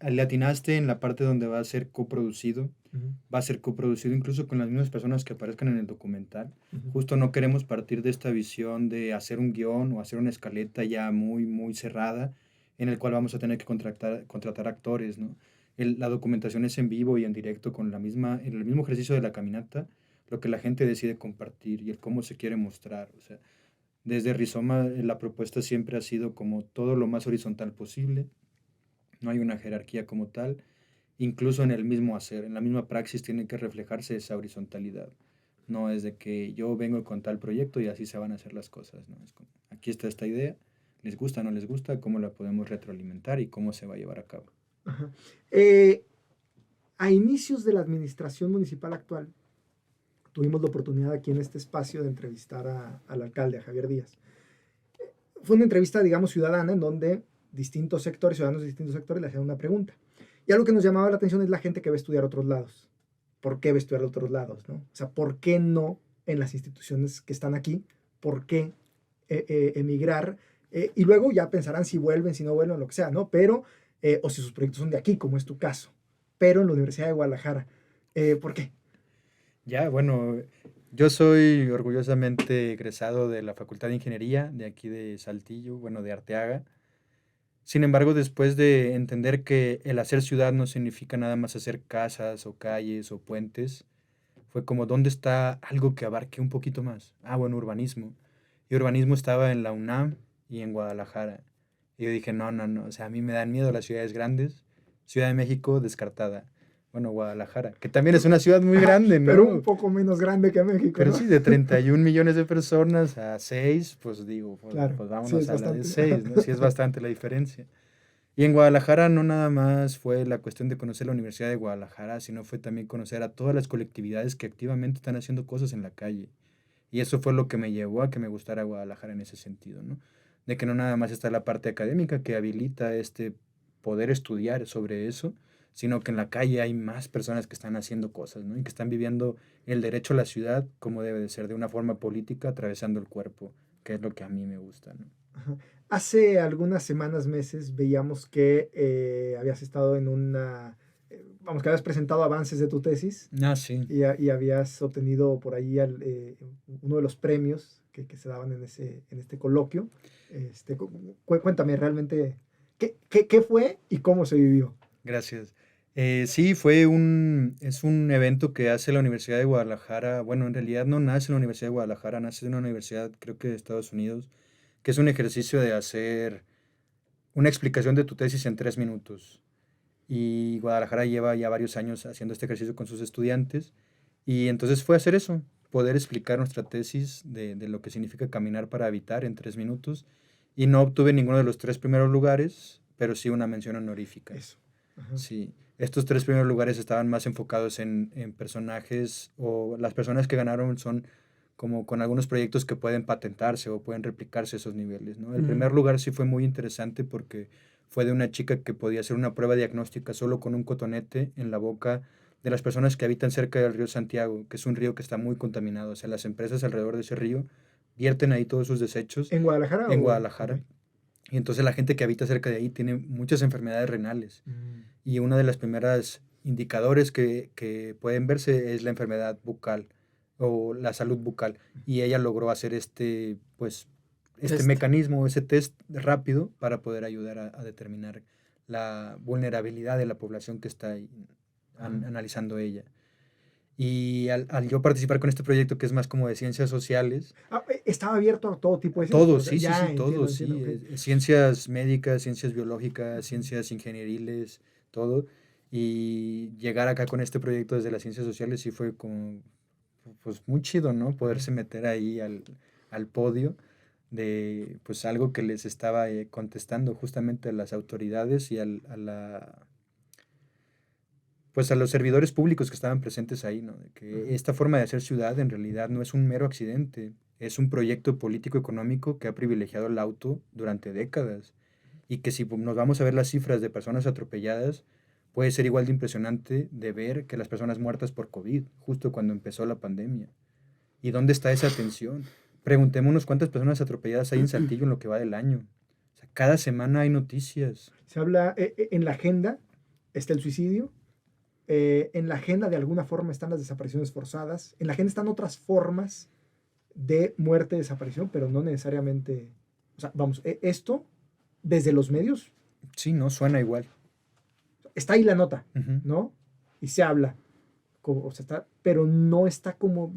B: Le atinaste en la parte donde va a ser coproducido.
A: Ujú,
B: Va a ser coproducido incluso con las mismas personas que aparezcan en el documental.
A: ujú.
B: Justo no queremos partir de esta visión de hacer un guión o hacer una escaleta ya muy, muy cerrada en el cual vamos a tener que contratar actores, ¿no? La documentación es en vivo y en directo con en el mismo ejercicio de la caminata, lo que la gente decide compartir y el cómo se quiere mostrar. O sea, desde Rizoma la propuesta siempre ha sido como todo lo más horizontal posible, no hay una jerarquía como tal, incluso en el mismo hacer, en la misma praxis tiene que reflejarse esa horizontalidad. No es de que yo vengo con tal proyecto y así se van a hacer las cosas, ¿no? Es como, aquí está esta idea, les gusta, no les gusta, cómo la podemos retroalimentar y cómo se va a llevar a cabo.
A: Ajá. A inicios de la administración municipal actual, tuvimos la oportunidad aquí en este espacio de entrevistar al alcalde, a Javier Díaz. Fue una entrevista, digamos, ciudadana, en donde distintos sectores, ciudadanos de distintos sectores, le hacían una pregunta. Y algo que nos llamaba la atención es la gente que va a estudiar a otros lados. ¿Por qué va a estudiar a otros lados? ¿No? O sea, ¿por qué no en las instituciones que están aquí? ¿Por qué emigrar? Y luego ya pensarán si vuelven, si no vuelven, lo que sea, ¿no? Pero, o si sus proyectos son de aquí, como es tu caso. Pero en la Universidad de Guadalajara. ¿Por qué?
B: Ya, bueno, yo soy orgullosamente egresado de la Facultad de Ingeniería de aquí de Saltillo, bueno, de Arteaga. Sin embargo, después de entender que el hacer ciudad no significa nada más hacer casas o calles o puentes, fue como, ¿dónde está algo que abarque un poquito más? Ah, bueno, urbanismo. Y urbanismo estaba en la UNAM y en Guadalajara. Y yo dije, no, no, no, o sea, a mí me dan miedo las ciudades grandes. Ciudad de México, descartada. Bueno, Guadalajara, que también es una ciudad muy grande,
A: Pero un
B: ¿no?
A: poco menos grande que México,
B: Pero
A: ¿no?
B: sí, de 31 millones de personas a 6 pues digo,
A: Claro,
B: pues
A: sí,
B: vámonos
A: es
B: a la de
A: bastante.
B: 6, ¿no? Sí es bastante la diferencia. Y en Guadalajara no nada más fue la cuestión de conocer la Universidad de Guadalajara, sino fue también conocer a todas las colectividades que activamente están haciendo cosas en la calle. Y eso fue lo que me llevó a que me gustara Guadalajara en ese sentido, ¿no? De que no nada más está la parte académica que habilita este poder estudiar sobre eso, sino que en la calle hay más personas que están haciendo cosas, ¿no? Y que están viviendo el derecho a la ciudad como debe de ser, de una forma política, atravesando el cuerpo, que es lo que a mí me gusta, ¿no?
A: Ajá. Hace algunas semanas, meses, veíamos que habías estado en vamos, que habías presentado avances de tu tesis
B: Ah, sí.
A: y habías obtenido por ahí uno de los premios que se daban en este coloquio. Cuéntame realmente qué fue y cómo se vivió.
B: Gracias. Sí, es un evento que hace la Universidad de Guadalajara. Bueno, en realidad no nace en la Universidad de Guadalajara, nace en una universidad, creo que de Estados Unidos, que es un ejercicio de hacer una explicación de tu tesis en 3 minutos. Y Guadalajara lleva ya varios años haciendo este ejercicio con sus estudiantes. Y entonces fue hacer eso, poder explicar nuestra tesis de lo que significa caminar para habitar en 3 minutos. Y no obtuve ninguno de los 3 primeros lugares, pero sí una mención honorífica.
A: Eso. Ajá.
B: Sí, estos 3 primeros lugares estaban más enfocados en personajes o las personas que ganaron son como con algunos proyectos que pueden patentarse o pueden replicarse esos niveles, ¿no? El primer lugar sí fue muy interesante porque fue de una chica que podía hacer una prueba diagnóstica solo con un cotonete en la boca de las personas que habitan cerca del río Santiago, que es un río que está muy contaminado. O sea, las empresas alrededor de ese río vierten ahí todos sus desechos
A: ¿En Guadalajara
B: en
A: o?
B: Guadalajara.
A: Ok.
B: Y entonces la gente que habita cerca de ahí tiene muchas enfermedades renales.
A: Mm.
B: Y una de las primeras indicadores que pueden verse es la enfermedad bucal o la salud bucal. Y ella logró hacer pues, este
A: Test.
B: mecanismo, ese test rápido para poder ayudar a determinar la vulnerabilidad de la población que está ahí analizando ella. Y al yo participar con este proyecto que es más como de ciencias sociales,
A: Estaba abierto a todo tipo de ciencias.
B: todo,
A: O sea,
B: sí, sí,
A: ya
B: sí, todo,
A: entiendo,
B: sí.
A: ok.
B: Ciencias médicas, ciencias biológicas, ciencias ingenieriles, todo. Y llegar acá con este proyecto desde las ciencias sociales sí fue como, pues muy chido, ¿no? Poderse meter ahí al podio de, pues algo que les estaba contestando justamente a las autoridades y pues a los servidores públicos que estaban presentes ahí, ¿no? De que esta forma de hacer ciudad en realidad no es un mero accidente, es un proyecto político-económico que ha privilegiado el auto durante décadas y que si nos vamos a ver las cifras de personas atropelladas, puede ser igual de impresionante de ver que las personas muertas por COVID, justo cuando empezó la pandemia. ¿Y dónde está esa atención? Preguntémonos cuántas personas atropelladas hay en Saltillo en lo que va del año. O sea, cada semana hay noticias.
A: Se habla en la agenda, está el suicidio, en la agenda de alguna forma están las desapariciones forzadas, en la agenda están otras formas de muerte, desaparición, pero no necesariamente, o sea, vamos, esto desde los medios
B: Sí, no suena igual.
A: está ahí la nota,
B: Ujú.
A: ¿no? Y se habla, o sea, está, pero no está como,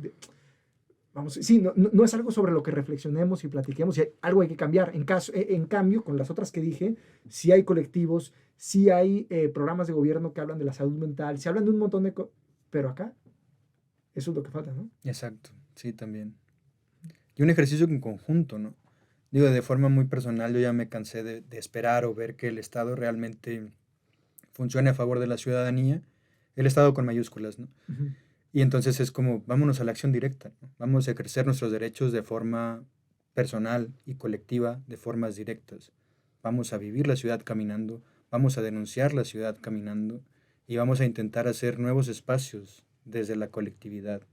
A: vamos, sí, no es algo sobre lo que reflexionemos y platiquemos, y algo hay que cambiar. En cambio, con las otras que dije, sí hay colectivos, sí hay programas de gobierno que hablan de la salud mental, se hablan de un montón de cosas, pero acá, eso es lo que falta, ¿no?
B: Exacto, sí, también. Y un ejercicio en conjunto, ¿no? Digo, de forma muy personal, yo ya me cansé de esperar o ver que el Estado realmente funcione a favor de la ciudadanía, el Estado con mayúsculas, ¿no?
A: Ujú.
B: Y entonces es como, vámonos a la acción directa, ¿no? Vamos a ejercer nuestros derechos de forma personal y colectiva, de formas directas. Vamos a vivir la ciudad caminando, vamos a denunciar la ciudad caminando y vamos a intentar hacer nuevos espacios desde la colectividad,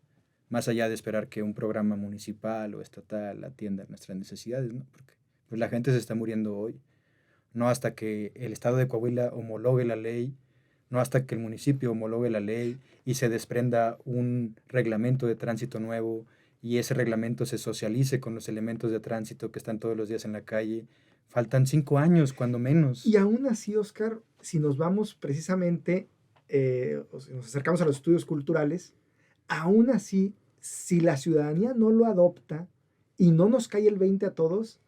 B: más allá de esperar que un programa municipal o estatal atienda nuestras necesidades, ¿no? Porque pues, la gente se está muriendo hoy, no hasta que el Estado de Coahuila homologue la ley, no hasta que el municipio homologue la ley y se desprenda un reglamento de tránsito nuevo y ese reglamento se socialice con los elementos de tránsito que están todos los días en la calle. Faltan 5 años, cuando menos.
A: Y aún así, Oscar, si nos vamos precisamente, o si nos acercamos a los estudios culturales, aún así, si la ciudadanía no lo adopta y no nos cae el 20 a todos,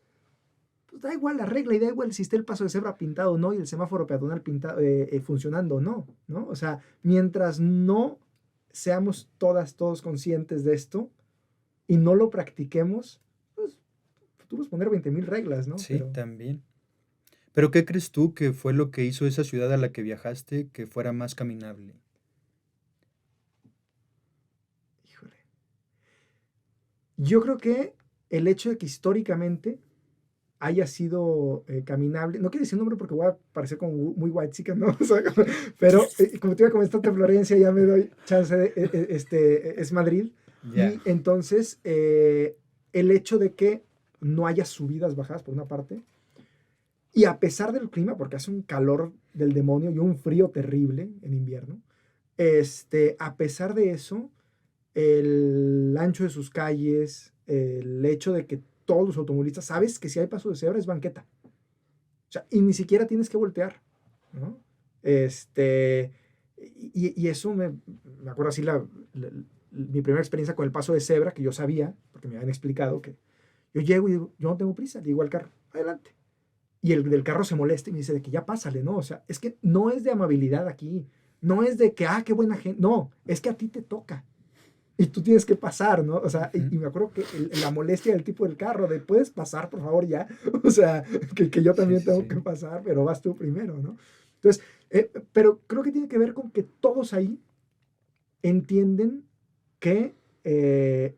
A: pues da igual la regla y da igual si está el paso de cebra pintado o no y el semáforo peatonal pintado, funcionando o no, ¿no? O sea, mientras no seamos todos conscientes de esto y no lo practiquemos, pues tú puedes poner 20,000 reglas, ¿no?
B: Sí,
A: Pero,
B: también. Pero ¿qué crees tú que fue lo que hizo esa ciudad a la que viajaste que fuera más caminable?
A: híjole, yo creo que el hecho de que históricamente haya sido caminable, no quiero decir un nombre porque voy a parecer como muy white chica, ¿no? O sea, pero como te iba a comentar de Florencia, ya me doy chance de, es Madrid,
B: Ya.
A: y entonces el hecho de que no haya subidas, bajadas por una parte, y a pesar del clima, porque hace un calor del demonio y un frío terrible en invierno, a pesar de eso, el ancho de sus calles, el hecho de que todos los automovilistas, sabes que si hay paso de cebra es banqueta. O sea, y ni siquiera tienes que voltear, ¿no? Y eso me acuerdo así mi primera experiencia con el paso de cebra, que yo sabía, porque me habían explicado que yo llego y digo, yo no tengo prisa, le digo al carro, adelante. Y el del carro se molesta y me dice de que ya pásale, ¿no? O sea, es que no es de amabilidad aquí, no es de que, qué buena gente, no, es que a ti te toca y tú tienes que pasar, ¿no? O sea,
B: Ujú.
A: y me acuerdo que la molestia del tipo del carro, de puedes pasar, por favor, ya. O sea, que yo
B: Sí,
A: también
B: sí,
A: tengo
B: sí.
A: que pasar, pero vas tú primero, ¿no? Entonces, pero creo que tiene que ver con que todos ahí entienden que,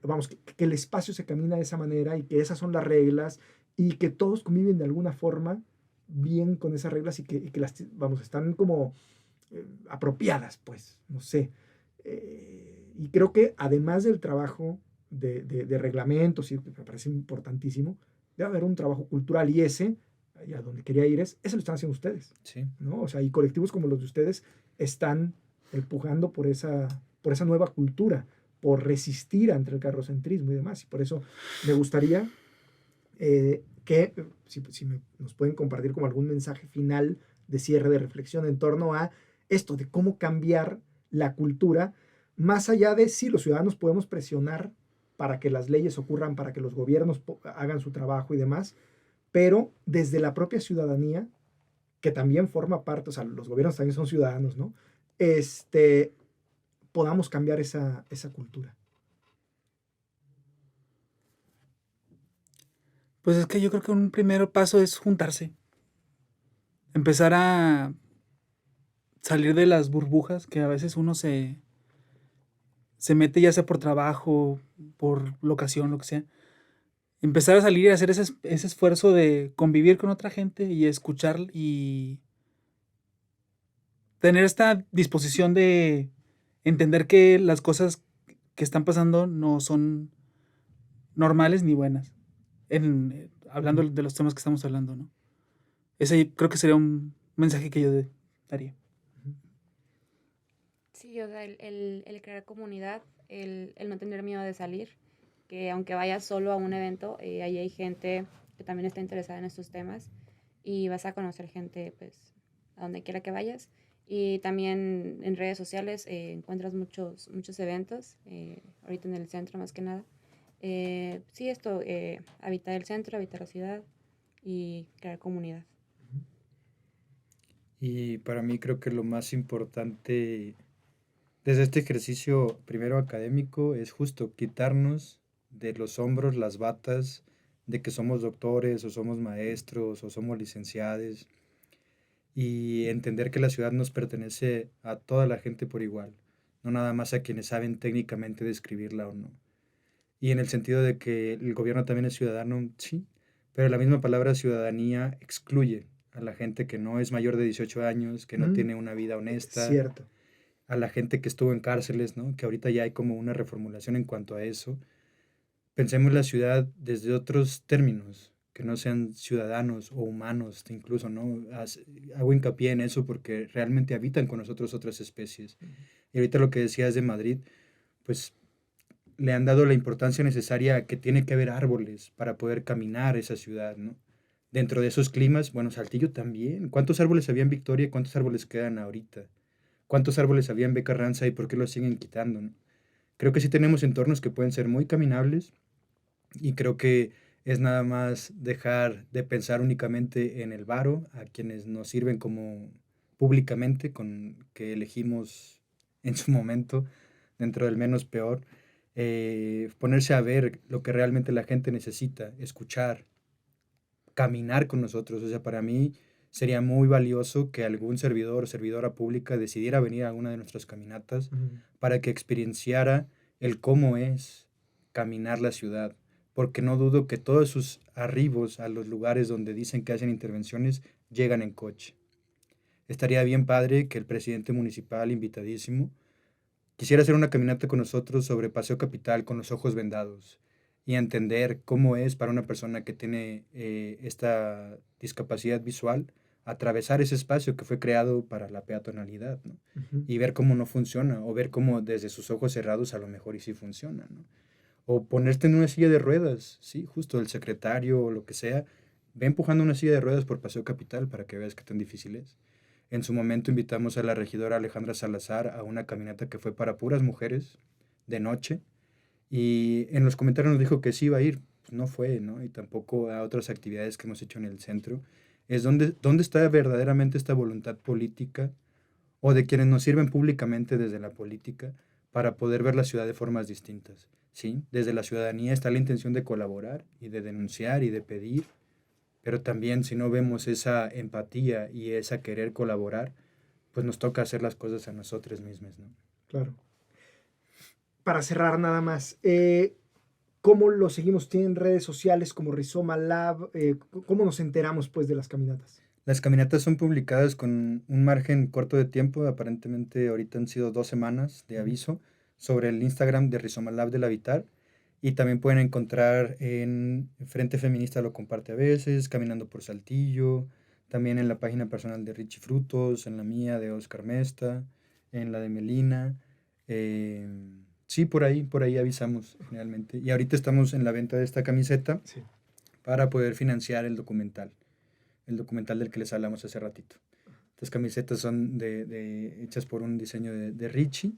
A: vamos, que el espacio se camina de esa manera y que esas son las reglas y que todos conviven de alguna forma bien con esas reglas y que las, vamos, están como apropiadas, pues, no sé. Y creo que además del trabajo de reglamentos, y me parece importantísimo, debe haber un trabajo cultural y ese, y a donde quería ir ese lo están haciendo ustedes,
B: Sí.
A: ¿no? O sea, y colectivos como los de ustedes están empujando por esa nueva cultura, por resistir ante el carrocentrismo y demás. Y por eso me gustaría que, si nos pueden compartir como algún mensaje final de cierre, de reflexión en torno a esto, de cómo cambiar la cultura, más allá de si los ciudadanos podemos presionar para que las leyes ocurran, para que los gobiernos hagan su trabajo y demás, pero desde la propia ciudadanía, que también forma parte, o sea, los gobiernos también son ciudadanos, ¿no? Podamos cambiar esa cultura.
D: Pues es que yo creo que un primer paso es juntarse, empezar a salir de las burbujas que a veces uno se mete, ya sea por trabajo, por locación, lo que sea. Empezar a salir y hacer ese esfuerzo de convivir con otra gente y escuchar y tener esta disposición de entender que las cosas que están pasando no son normales ni buenas. Hablando de los temas que estamos hablando, ¿no? Ese creo que sería un mensaje que yo daría.
C: Sí, o sea, el crear comunidad, el no tener miedo de salir, que aunque vayas solo a un evento, ahí hay gente que también está interesada en estos temas y vas a conocer gente, pues, a donde quiera que vayas. Y también en redes sociales encuentras muchos eventos, ahorita en el centro más que nada. Sí, esto, habitar el centro, habitar la ciudad y crear comunidad.
B: Y para mí creo que lo más importante desde este ejercicio primero académico es justo quitarnos de los hombros las batas de que somos doctores o somos maestros o somos licenciados y entender que la ciudad nos pertenece a toda la gente por igual, no nada más a quienes saben técnicamente describirla o no. Y en el sentido de que el gobierno también es ciudadano, sí, pero la misma palabra ciudadanía excluye a la gente que no es mayor de 18 años, que no tiene una vida honesta,
A: Cierto.
B: a la gente que estuvo en cárceles, ¿no? Que ahorita ya hay como una reformulación en cuanto a eso. Pensemos la ciudad desde otros términos, que no sean ciudadanos o humanos, incluso, ¿no? Hago hincapié en eso porque realmente habitan con nosotros otras especies. Y ahorita lo que decías de Madrid, pues le han dado la importancia necesaria a que tiene que haber árboles para poder caminar esa ciudad, ¿no? Dentro de esos climas, bueno, Saltillo también. ¿Cuántos árboles había en Victoria y cuántos árboles quedan ahorita? ¿Cuántos árboles había en Beca Ranza y por qué los siguen quitando, no? Creo que sí tenemos entornos que pueden ser muy caminables y creo que es nada más dejar de pensar únicamente en el varo, a quienes nos sirven como públicamente, con que elegimos en su momento, dentro del menos peor, ponerse a ver lo que realmente la gente necesita, escuchar, caminar con nosotros. O sea, para mí sería muy valioso que algún servidor o servidora pública decidiera venir a alguna de nuestras caminatas para que experienciara el cómo es caminar la ciudad, porque no dudo que todos sus arribos a los lugares donde dicen que hacen intervenciones llegan en coche. Estaría bien padre que el presidente municipal, invitadísimo, quisiera hacer una caminata con nosotros sobre Paseo Capital con los ojos vendados y entender cómo es para una persona que tiene esta discapacidad visual atravesar ese espacio que fue creado para la peatonalidad, ¿no? Y ver cómo no funciona, o ver cómo desde sus ojos cerrados a lo mejor y sí funciona, ¿no? O ponerte en una silla de ruedas, sí, justo el secretario o lo que sea, ve empujando una silla de ruedas por Paseo Capital para que veas qué tan difícil es. En su momento invitamos a la regidora Alejandra Salazar a una caminata que fue para puras mujeres de noche y en los comentarios nos dijo que sí iba a ir, pues no fue, ¿no? Y tampoco a otras actividades que hemos hecho en el centro. Es donde está verdaderamente esta voluntad política o de quienes nos sirven públicamente desde la política para poder ver la ciudad de formas distintas, ¿sí? Desde la ciudadanía está la intención de colaborar y de denunciar y de pedir, pero también si no vemos esa empatía y esa querer colaborar, pues nos toca hacer las cosas a nosotros mismos, ¿no?
A: Claro. Para cerrar nada más, ¿cómo lo seguimos? ¿Tienen redes sociales como Rizoma Lab? ¿Cómo nos enteramos pues de las caminatas?
B: Las caminatas son publicadas con un margen corto de tiempo, aparentemente ahorita han sido 2 semanas de aviso, sobre el Instagram de Rizoma Lab del Habitar, y también pueden encontrar en Frente Feminista lo comparte a veces, Caminando por Saltillo, también en la página personal de Richie Frutos, en la mía de Oscar Mesta, en la de Melina. Sí, por ahí avisamos generalmente. Y ahorita estamos en la venta de esta camiseta
A: Sí.
B: para poder financiar el documental del que les hablamos hace ratito. Estas camisetas son hechas por un diseño de Richie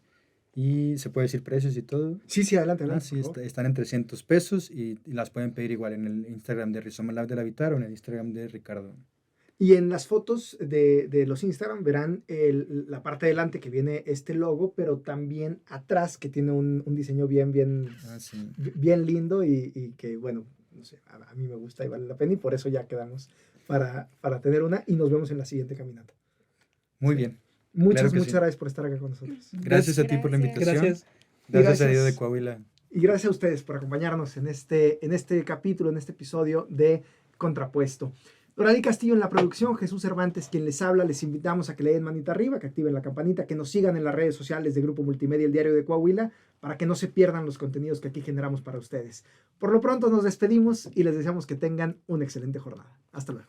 B: y se puede decir precios y todo.
A: Sí, adelante.
B: Sí, están en 300 pesos y las pueden pedir igual en el Instagram de Rizoma Lab del Habitar o en el Instagram de Ricardo.
A: Y en las fotos de los Instagram verán la parte de delante que viene este logo, pero también atrás que tiene un diseño bien
B: Sí.
A: bien lindo y que, bueno, no sé, a mí me gusta y vale la pena y por eso ya quedamos para tener una y nos vemos en la siguiente caminata.
B: Muy bien.
A: Muchas
B: Claro que sí.
A: gracias por estar acá con nosotros.
B: Gracias a ti por la
C: Gracias.
B: invitación.
D: Gracias.
B: Gracias a Dios de Coahuila.
A: Y gracias a ustedes por acompañarnos en este capítulo, en este episodio de Contrapuesto. Doralí Castillo en la producción, Jesús Cervantes quien les habla. Les invitamos a que le den manita arriba, que activen la campanita, que nos sigan en las redes sociales de Grupo Multimedia El Diario de Coahuila para que no se pierdan los contenidos que aquí generamos para ustedes. Por lo pronto nos despedimos y les deseamos que tengan una excelente jornada. Hasta luego.